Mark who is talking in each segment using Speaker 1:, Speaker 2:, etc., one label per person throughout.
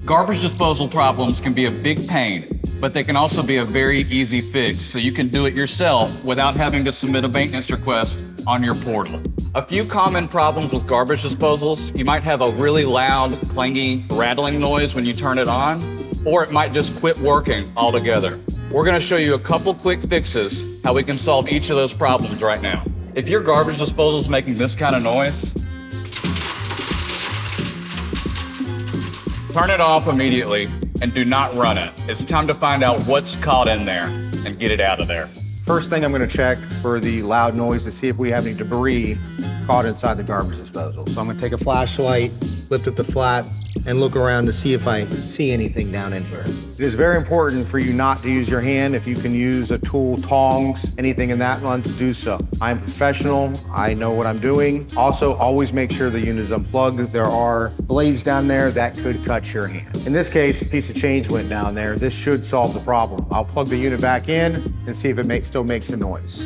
Speaker 1: Garbage disposal problems can be a big pain, but they can also be a very easy fix, so you can do it yourself without having to submit a maintenance request on your portal. A few common problems with garbage disposals: you might have a really loud, clangy, rattling noise when you turn it on, or it might just quit working altogether. We're gonna show you a couple quick fixes how we can solve each of those problems right now. If your garbage disposal is making this kind of noise, turn it off immediately and do not run it. It's time to find out what's caught in there and get it out of there.
Speaker 2: First thing I'm going to check for the loud noise to see if we have any debris caught inside the garbage disposal. So I'm going to take a flashlight, lift up the flap, and look around to see if I see anything down in here. It is very important for you not to use your hand. If you can use a tool, tongs, anything in that line, to do so. I'm professional. I know what I'm doing. Also, always make sure the unit is unplugged. There are blades down there that could cut your hand. In this case, a piece of change went down there. This should solve the problem. I'll plug the unit back in and see if it still makes the noise.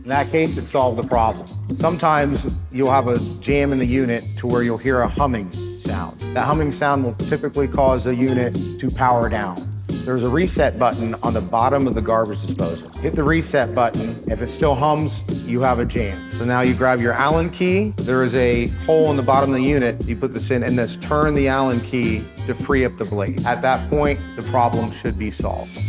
Speaker 2: In that case, it solved the problem. Sometimes you'll have a jam in the unit to where you'll hear a humming sound. That humming sound will typically cause a unit to power down. There's a reset button on the bottom of the garbage disposal. Hit the reset button. If it still hums, you have a jam. So now you grab your Allen key. There is a hole in the bottom of the unit. You put this in and just turn the Allen key to free up the blade. At that point, the problem should be solved.